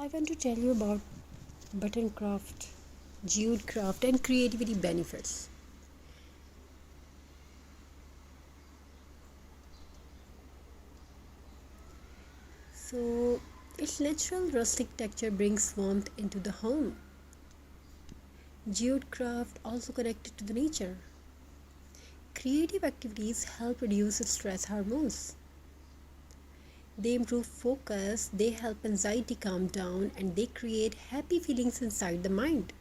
I want to tell you about button craft, jute craft, and creativity benefits. So, its natural rustic texture brings warmth into the home. Jute craft also connected to the nature. Creative activities help reduce stress hormones. They improve focus, they help anxiety calm down, and they create happy feelings inside the mind.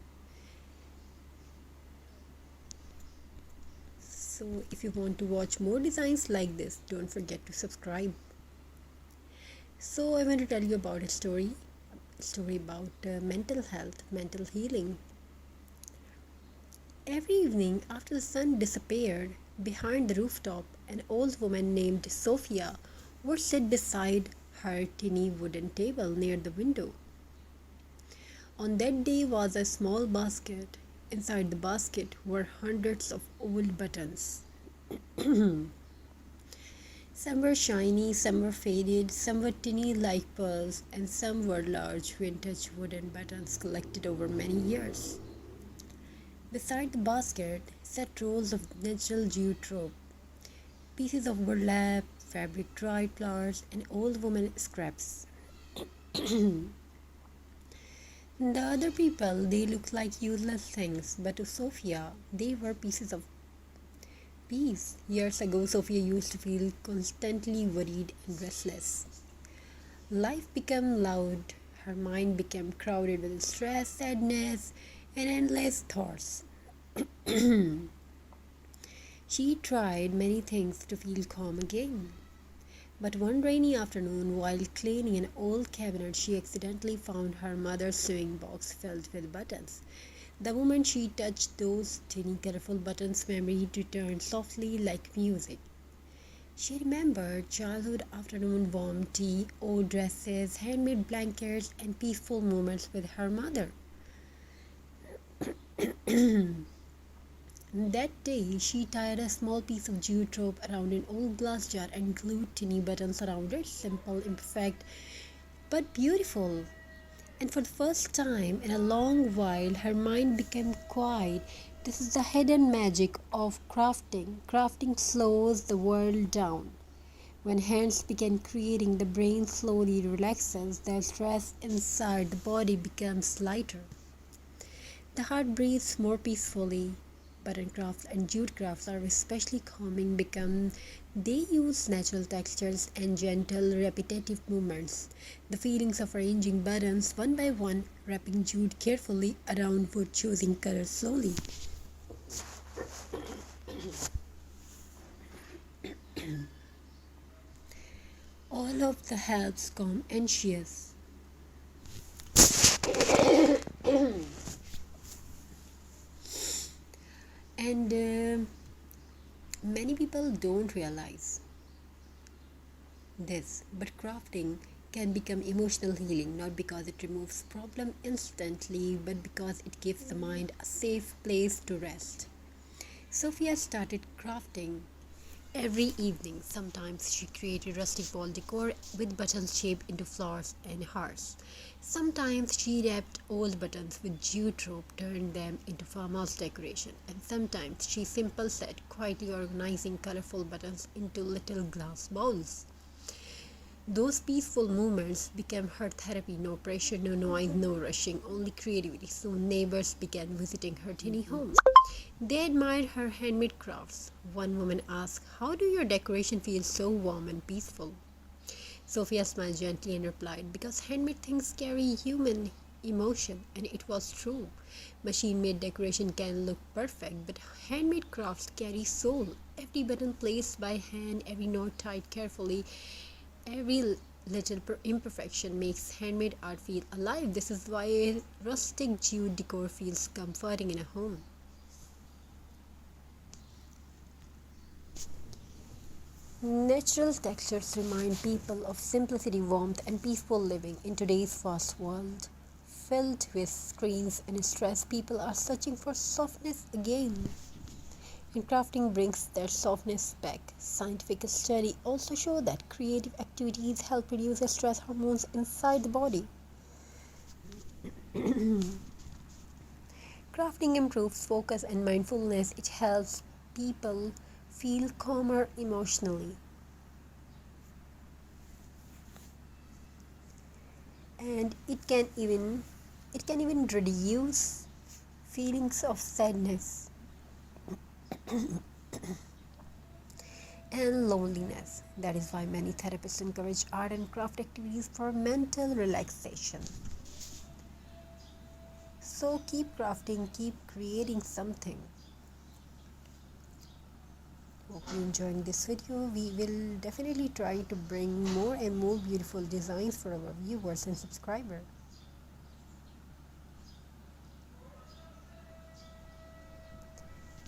So, if you want to watch more designs like this, don't forget to subscribe. So, I want to tell you about a story about mental health, mental healing. Every evening after the sun disappeared behind the rooftop, an old woman named Sophia would sit beside her tiny wooden table near the window. On that day was a small basket. Inside the basket were hundreds of old buttons. Some were shiny, some were faded, some were tiny like pearls, and some were large vintage wooden buttons collected over many years. Beside the basket sat rolls of natural jute rope, pieces of burlap, fabric dried flowers, and old woman scraps. The other people, they looked like useless things, but to Sophia, they were pieces of peace. Years ago, Sophia used to feel constantly worried and restless. Life became loud, her mind became crowded with stress, sadness, and endless thoughts. She tried many things to feel calm again. But one rainy afternoon, while cleaning an old cabinet, she accidentally found her mother's sewing box filled with buttons. The moment she touched those tiny colorful buttons, memory returned softly like music. She remembered childhood afternoon warm tea, old dresses, handmade blankets, and peaceful moments with her mother. That day, she tied a small piece of jute rope around an old glass jar and glued tiny buttons around it. Simple, imperfect, but beautiful. And for the first time in a long while, her mind became quiet. This is the hidden magic of crafting. Crafting slows the world down. When hands begin creating, the brain slowly relaxes. The stress inside the body becomes lighter. The heart breathes more peacefully. Button crafts and jute crafts are especially calming because they use natural textures and gentle, repetitive movements. The feelings of arranging buttons one by one, wrapping jute carefully around wood, choosing colors slowly. All of the helps calm anxious. And many people don't realize this, but crafting can become emotional healing not because it removes problem instantly, but because it gives the mind a safe place to rest. Sophia started crafting every evening. Sometimes she created rustic wall decor with buttons shaped into flowers and hearts. Sometimes she wrapped old buttons with jute rope, turned them into farmhouse decoration. And sometimes she simply sat quietly organizing colorful buttons into little glass bowls. Those peaceful moments became her therapy. No pressure, no noise, no rushing, only creativity. Soon neighbors began visiting her tiny home. They admired her handmade crafts. One woman asked, "How do your decoration feel so warm and peaceful?" Sophia smiled gently and replied, "Because handmade things carry human emotion." And it was true. Machine-made decoration can look perfect, but handmade crafts carry soul. Every button placed by hand, every knot tied carefully, every little imperfection makes handmade art feel alive. This is why rustic jute decor feels comforting in a home. Natural textures remind people of simplicity, warmth, and peaceful living in today's fast world. Filled with screens and stress, people are searching for softness again. And crafting brings that softness back. Scientific studies also show that creative activities help reduce the stress hormones inside the body. Crafting improves focus and mindfulness. It helps people feel calmer emotionally. And it can even reduce feelings of sadness and loneliness. That is why many therapists encourage art and craft activities for mental relaxation. So keep crafting, keep creating something. Hope you enjoying this video. We will definitely try to bring more and more beautiful designs for our viewers and subscribers.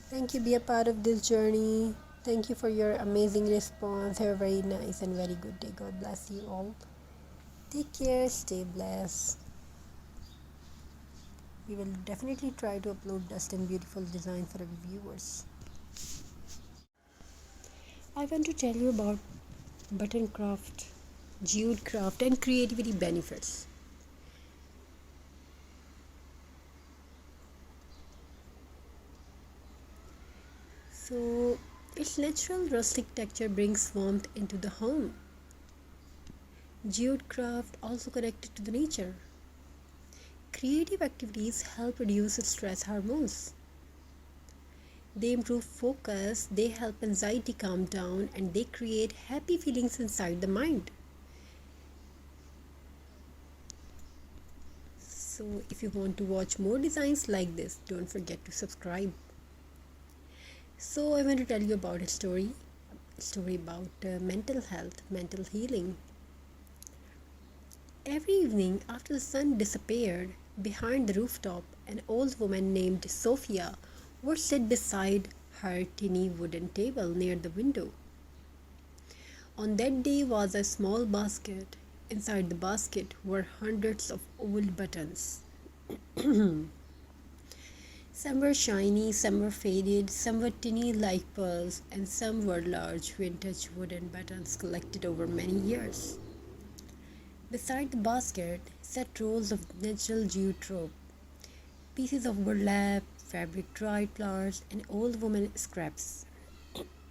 Thank you, be a part of this journey. Thank you for your amazing response. Have a very nice and very good day. God bless you all. Take care, stay blessed. We will definitely try to upload best and beautiful designs for our viewers. I want to tell you about button craft, jute craft, and creativity benefits. So, its natural rustic texture brings warmth into the home. Jute craft also connected to the nature. Creative activities help reduce stress hormones. They improve focus, they help anxiety calm down, and they create happy feelings inside the mind. So, if you want to watch more designs like this, don't forget to subscribe. So, I want to tell you about a story about mental health, mental healing. Every evening after the sun disappeared behind the rooftop, an old woman named Sophia would sit beside her tiny wooden table near the window. On that day was a small basket. Inside the basket were hundreds of old buttons. Some were shiny, some were faded, some were tiny like pearls, and some were large vintage wooden buttons collected over many years. Beside the basket sat rolls of natural jute rope, pieces of burlap, fabric dried flowers, and old woman scraps.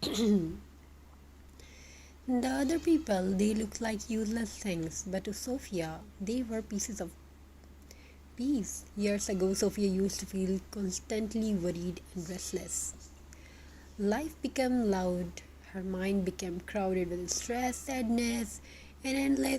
The other people, they looked like useless things, but to Sophia, they were pieces of peace. Years ago, Sophia used to feel constantly worried and restless. Life became loud, her mind became crowded with stress, sadness, and endless